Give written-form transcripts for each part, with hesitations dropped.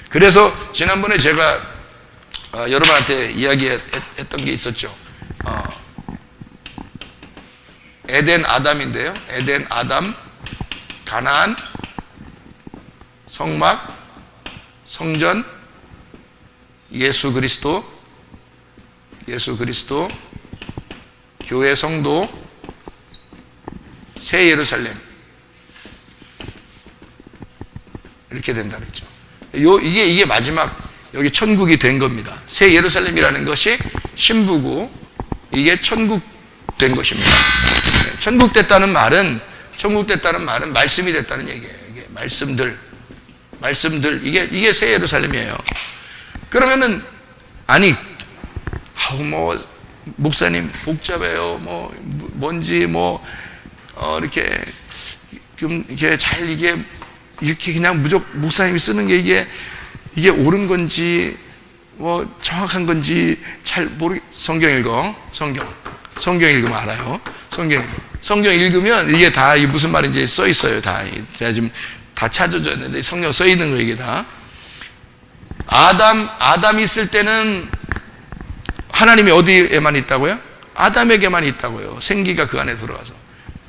그래서 지난번에 제가 여러분한테 이야기했던 게 있었죠. 에덴 아담인데요. 에덴 아담, 가나안, 성막, 성전, 예수 그리스도, 교회 성도, 새 예루살렘, 이렇게 된다 그랬죠. 이게 마지막 여기 천국이 된 겁니다. 새 예루살렘이라는 것이 신부고 이게 천국 된 것입니다. 천국 됐다는 말은 말씀이 됐다는 얘기예요. 이게 말씀들 이게 새 예루살렘이에요. 그러면은 아니 뭐 목사님 복잡해요. 뭔지 이렇게 좀 이게 잘 이렇게 그냥 무조건 목사님이 쓰는 게 이게 옳은 건지 정확한 건지 잘 성경 읽어. 성경 읽으면 알아요. 성경 읽으면 이게 다 무슨 말인지 써 있어요. 다 제가 지금 다 찾아줘야 되는데 성경 써 있는 거 이게 다. 아담이 있을 때는 하나님이 어디에만 있다고요? 아담에게만 있다고요. 생기가 그 안에 들어가서.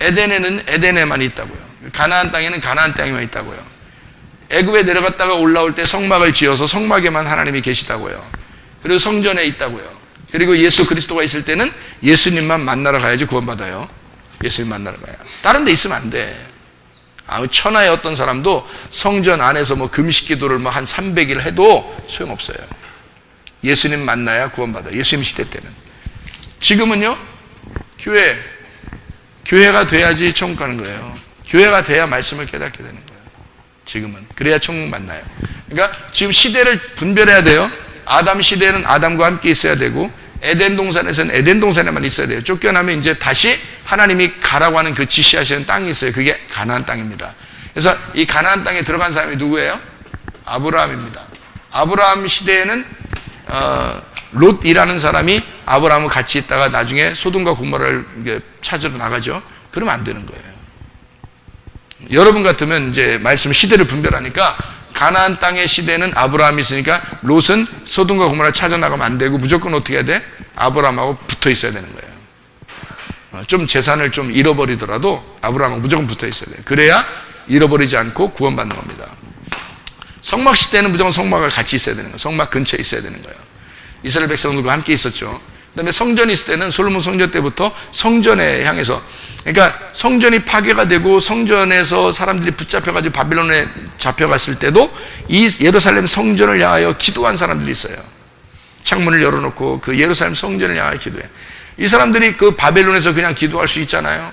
에덴에는 에덴에만 있다고요. 가나안 땅에는 가나안 땅에만 있다고요. 애굽에 내려갔다가 올라올 때 성막을 지어서 성막에만 하나님이 계시다고요. 그리고 성전에 있다고요. 그리고 예수 그리스도가 있을 때는 예수님만 만나러 가야지 구원받아요. 예수님 만나러 가야. 다른 데 있으면 안 돼. 천하의 어떤 사람도 성전 안에서 금식 기도를 한 300일 해도 소용없어요. 예수님 만나야 구원받아요. 예수님 시대 때는. 지금은요, 교회가 돼야지 천국 가는 거예요. 교회가 돼야 말씀을 깨닫게 되는 거예요. 지금은. 그래야 천국 만나요. 그러니까 지금 시대를 분별해야 돼요. 아담 시대는 아담과 함께 있어야 되고, 에덴 동산에서는 에덴 동산에만 있어야 돼요. 쫓겨나면 이제 다시 하나님이 가라고 하는 그 지시하시는 땅이 있어요. 그게 가나안 땅입니다. 그래서 이 가나안 땅에 들어간 사람이 누구예요? 아브라함입니다. 아브라함 시대에는 롯이라는 사람이 아브라함과 같이 있다가 나중에 소돔과 고모라를 찾으러 나가죠. 그러면 안 되는 거예요. 여러분 같으면 이제 말씀 시대를 분별하니까 가나안 땅의 시대는 아브라함이 있으니까 롯은 소돔과 고모라를 찾아 나가면 안 되고 무조건 어떻게 해야 돼? 아브라함하고 붙어 있어야 되는 거예요. 좀 재산을 좀 잃어버리더라도 아브라함하고 무조건 붙어 있어야 돼요. 그래야 잃어버리지 않고 구원받는 겁니다. 성막 시대는 무조건 성막을 같이 있어야 되는 거예요. 성막 근처에 있어야 되는 거예요. 이스라엘 백성들과 함께 있었죠. 그 다음에 성전이 있을 때는 솔로몬 성전 때부터 성전에 향해서, 그러니까 성전이 파괴가 되고 성전에서 사람들이 붙잡혀가지고 바빌론에 잡혀갔을 때도 이 예루살렘 성전을 향하여 기도한 사람들이 있어요. 창문을 열어놓고 그 예루살렘 성전을 향하여 기도해. 이 사람들이 그 바벨론에서 그냥 기도할 수 있잖아요.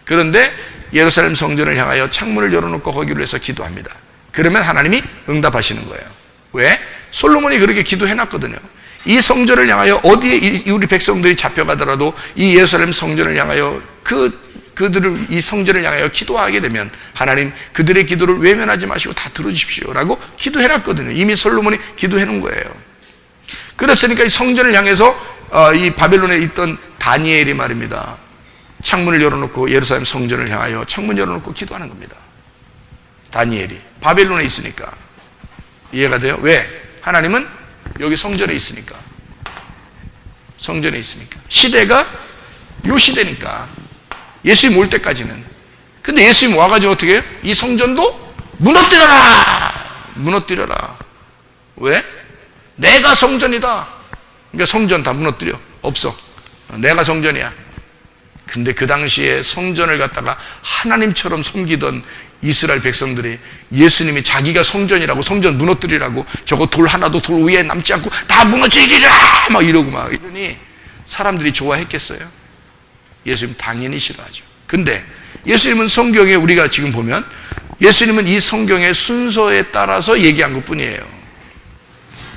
그런데 예루살렘 성전을 향하여 창문을 열어놓고 거기를 위해서 기도합니다. 그러면 하나님이 응답하시는 거예요. 왜? 솔로몬이 그렇게 기도해놨거든요. 이 성전을 향하여 어디에 우리 백성들이 잡혀가더라도 이 예루살렘 성전을 향하여 그들을 이 성전을 향하여 기도하게 되면 하나님 그들의 기도를 외면하지 마시고 다 들어주십시오 라고 기도해놨거든요. 이미 솔로몬이 기도해놓은 거예요. 그랬으니까 이 성전을 향해서 이 바벨론에 있던 다니엘이 말입니다. 창문을 열어놓고 예루살렘 성전을 향하여 창문 열어놓고 기도하는 겁니다. 다니엘이 바벨론에 있으니까. 이해가 돼요? 왜? 하나님은 여기 성전에 있으니까. 성전에 있으니까. 시대가 요 시대니까. 예수님 올 때까지는. 근데 예수님 와가지고 어떻게 해요? 이 성전도 무너뜨려라. 왜? 내가 성전이다. 그러니까 성전 다 무너뜨려. 없어. 내가 성전이야. 근데 그 당시에 성전을 갖다가 하나님처럼 섬기던 이스라엘 백성들이 예수님이 자기가 성전이라고, 성전 무너뜨리라고, 저거 돌 하나도 돌 위에 남지 않고 다 무너뜨리라 막 이러고 막 이러니 사람들이 좋아했겠어요? 예수님 당연히 싫어하죠. 근데 예수님은 성경에 우리가 지금 보면 예수님은 이 성경의 순서에 따라서 얘기한 것 뿐이에요.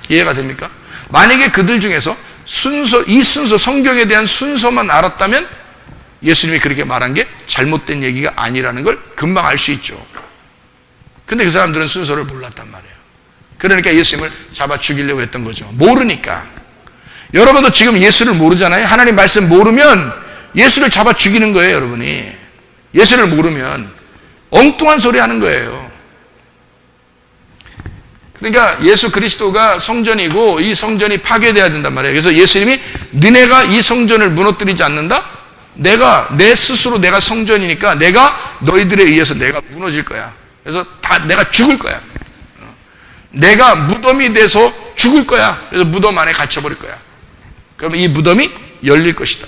이해가 됩니까? 만약에 그들 중에서 이 순서, 성경에 대한 순서만 알았다면 예수님이 그렇게 말한 게 잘못된 얘기가 아니라는 걸 금방 알 수 있죠. 근데 그 사람들은 순서를 몰랐단 말이에요. 그러니까 예수님을 잡아 죽이려고 했던 거죠. 모르니까. 여러분도 지금 예수를 모르잖아요. 하나님 말씀 모르면 예수를 잡아 죽이는 거예요, 여러분이. 예수를 모르면 엉뚱한 소리 하는 거예요. 그러니까 예수 그리스도가 성전이고 이 성전이 파괴돼야 된단 말이에요. 그래서 예수님이 너네가 이 성전을 무너뜨리지 않는다? 내 스스로 내가 성전이니까 내가 너희들에 의해서 내가 무너질 거야. 그래서 다 내가 죽을 거야. 내가 무덤이 돼서 죽을 거야. 그래서 무덤 안에 갇혀버릴 거야. 그러면 이 무덤이 열릴 것이다.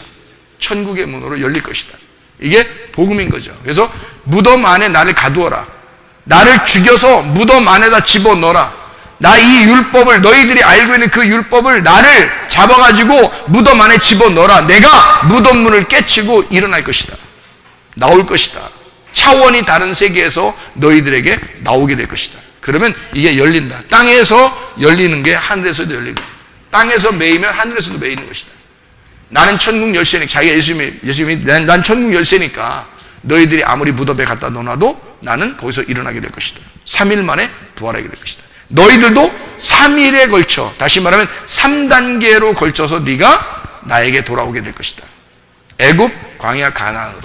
천국의 문으로 열릴 것이다. 이게 복음인 거죠. 그래서 무덤 안에 나를 가두어라. 나를 죽여서 무덤 안에다 집어넣어라. 나 이 율법을, 너희들이 알고 있는 그 율법을 나를 잡아가지고 무덤 안에 집어넣어라. 내가 무덤 문을 깨치고 일어날 것이다. 나올 것이다. 차원이 다른 세계에서 너희들에게 나오게 될 것이다. 그러면 이게 열린다. 땅에서 열리는 게 하늘에서도 열리고, 땅에서 매이면 하늘에서도 매이는 것이다. 나는 천국 열쇠니까, 자기가 예수님이 난 천국 열쇠니까 너희들이 아무리 무덤에 갖다 넣어놔도 나는 거기서 일어나게 될 것이다. 3일 만에 부활하게 될 것이다. 너희들도 3일에 걸쳐, 다시 말하면 3단계로 걸쳐서 네가 나에게 돌아오게 될 것이다. 애굽, 광야, 가나안으로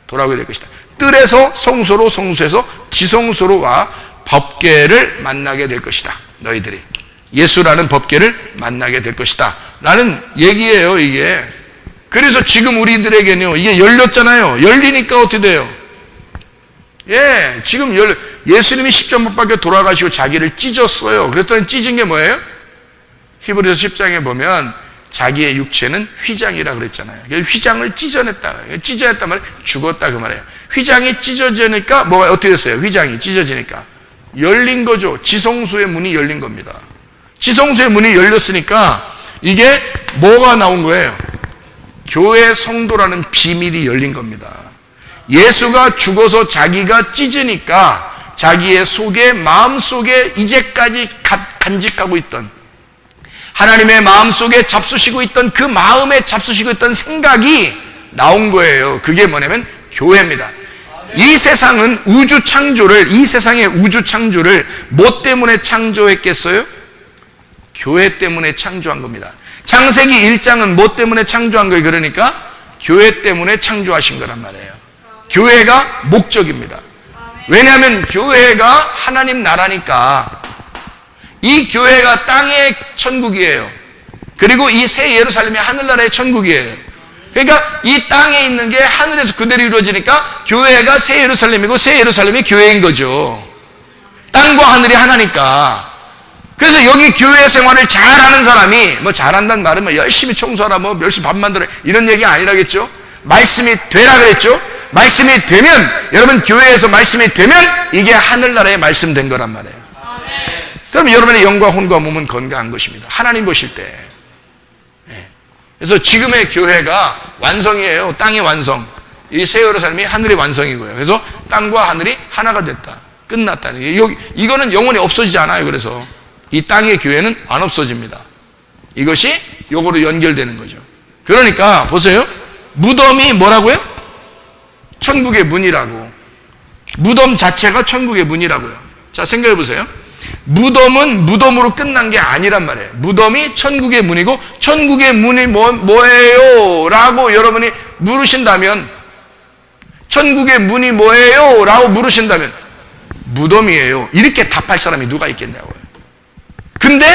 돌아오게 될 것이다. 뜰에서 성소로, 성소에서 지성소로 와 법궤를 만나게 될 것이다. 너희들이 예수라는 법궤를 만나게 될 것이다 라는 얘기예요. 이게 그래서 지금 우리들에게는요, 이게 열렸잖아요. 열리니까 어떻게 돼요? 예, 지금 예수님이 십자가 못 박혀 돌아가시고 자기를 찢었어요. 그랬더니 찢은 게 뭐예요? 히브리서 10장에 보면 자기의 육체는 휘장이라 그랬잖아요. 휘장을 찢어냈다. 찢어냈단 말이에요. 죽었다 그 말이에요. 휘장이 찢어지니까 뭐가 어떻게 됐어요? 휘장이 찢어지니까 열린 거죠. 지성소의 문이 열린 겁니다. 지성소의 문이 열렸으니까 이게 뭐가 나온 거예요? 교회 성도라는 비밀이 열린 겁니다. 예수가 죽어서 자기가 찢으니까 자기의 속에, 마음속에 이제까지 간직하고 있던, 하나님의 마음속에 잡수시고 있던 그 마음에 잡수시고 있던 생각이 나온 거예요. 그게 뭐냐면 교회입니다. 이 세상은 우주 창조를, 이 세상의 우주 창조를 뭐 때문에 창조했겠어요? 교회 때문에 창조한 겁니다. 창세기 1장은 뭐 때문에 창조한 거예요? 그러니까 교회 때문에 창조하신 거란 말이에요. 교회가 목적입니다. 왜냐하면 교회가 하나님 나라니까. 이 교회가 땅의 천국이에요. 그리고 이 새 예루살렘이 하늘나라의 천국이에요. 그러니까 이 땅에 있는 게 하늘에서 그대로 이루어지니까 교회가 새 예루살렘이고 새 예루살렘이 교회인 거죠. 땅과 하늘이 하나니까. 그래서 여기 교회 생활을 잘하는 사람이, 뭐 잘한다는 말은 뭐 열심히 청소하라, 뭐 열심히 밥 만들어, 이런 얘기가 아니라겠죠. 말씀이 되라 그랬죠. 말씀이 되면, 여러분 교회에서 말씀이 되면 이게 하늘나라의 말씀 된 거란 말이에요. 그럼 여러분의 영과 혼과 몸은 건강한 것입니다. 하나님 보실 때. 그래서 지금의 교회가 완성이에요. 땅의 완성. 이 새 예루살렘이 하늘의 완성이고요. 그래서 땅과 하늘이 하나가 됐다. 끝났다. 이거는 영원히 없어지지 않아요. 그래서 이 땅의 교회는 안 없어집니다. 이것이 요거로 연결되는 거죠. 그러니까 보세요. 무덤이 뭐라고요? 천국의 문이라고. 무덤 자체가 천국의 문이라고요. 자, 생각해 보세요. 무덤은 무덤으로 끝난 게 아니란 말이에요. 무덤이 천국의 문이고, 천국의 문이 뭐예요? 라고 여러분이 물으신다면, 천국의 문이 뭐예요? 라고 물으신다면 무덤이에요. 이렇게 답할 사람이 누가 있겠냐고요. 근데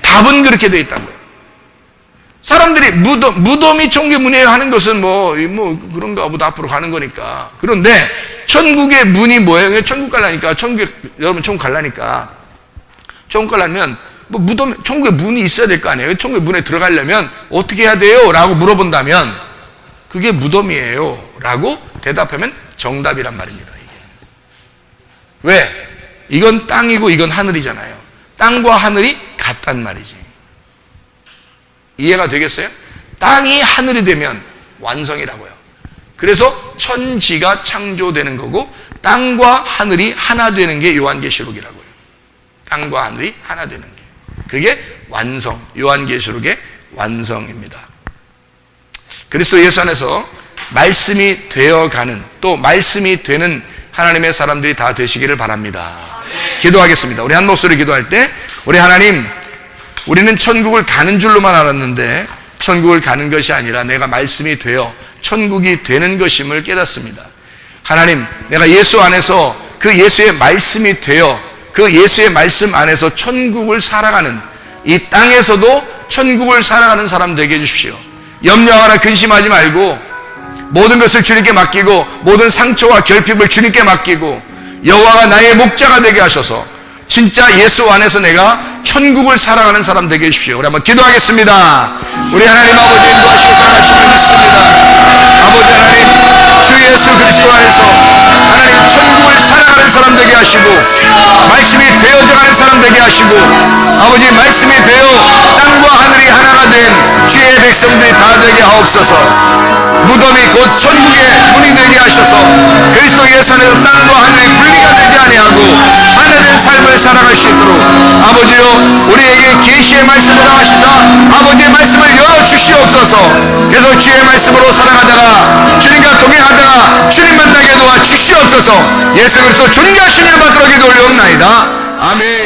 답은 그렇게 되어 있다고요. 사람들이 무덤이 천국의 문이에요 하는 것은 뭐 그런가 보다, 앞으로 가는 거니까. 그런데 천국의 문이 뭐예요? 천국 가려니까, 여러분 천국 가려니까, 천국 가려면 뭐 무덤, 천국의 문이 있어야 될 거 아니에요? 천국의 문에 들어가려면 어떻게 해야 돼요? 라고 물어본다면 그게 무덤이에요 라고 대답하면 정답이란 말입니다. 이게. 왜? 이건 땅이고 이건 하늘이잖아요. 땅과 하늘이 같단 말이지. 이해가 되겠어요? 땅이 하늘이 되면 완성이라고요. 그래서 천지가 창조되는 거고, 땅과 하늘이 하나 되는 게 요한계시록이라고요. 땅과 하늘이 하나 되는 게. 그게 완성, 요한계시록의 완성입니다. 그리스도 예수 안에서 말씀이 되어가는, 또 말씀이 되는 하나님의 사람들이 다 되시기를 바랍니다. 기도하겠습니다. 우리 한 목소리 기도할 때, 우리 하나님, 우리는 천국을 가는 줄로만 알았는데 천국을 가는 것이 아니라 내가 말씀이 되어 천국이 되는 것임을 깨닫습니다. 하나님, 내가 예수 안에서 그 예수의 말씀이 되어 그 예수의 말씀 안에서 천국을 살아가는, 이 땅에서도 천국을 살아가는 사람 되게 해주십시오. 염려하거나 근심하지 말고 모든 것을 주님께 맡기고 모든 상처와 결핍을 주님께 맡기고 여호와가 나의 목자가 되게 하셔서 진짜 예수 안에서 내가 천국을 살아가는 사람 되게 해주십시오. 우리 한번 기도하겠습니다. 우리 하나님 아버지 인도하시고 사랑하심을 믿습니다. 아버지 하나님, 주 예수 그리스도 안에서 하나님 천국을 살아가는 사람 되게 하시고 말씀이 되어져가는 사람 되게 하시고 아버지 말씀이 되어 땅과 하늘이 하나가 된 주의 백성들이 다 되게 하옵소서. 무덤이 곧 천국의 문이 되게 하셔서 그리스도 예수 안에서 땅과 하늘이 분리가 되지 아니하고 하나된 삶을 살아갈 수 있도록 아버지요, 우리에게 계시의 말씀을 하시사 아버지의 말씀을 열어주시옵소서. 그래서 주의 말씀으로 살아가다가 주님과 동행하다가 주님 만나게 도와 주시옵소서. 예수 그리스도 존귀하신 이름 받들어 기도 올려옵나이다. 아멘.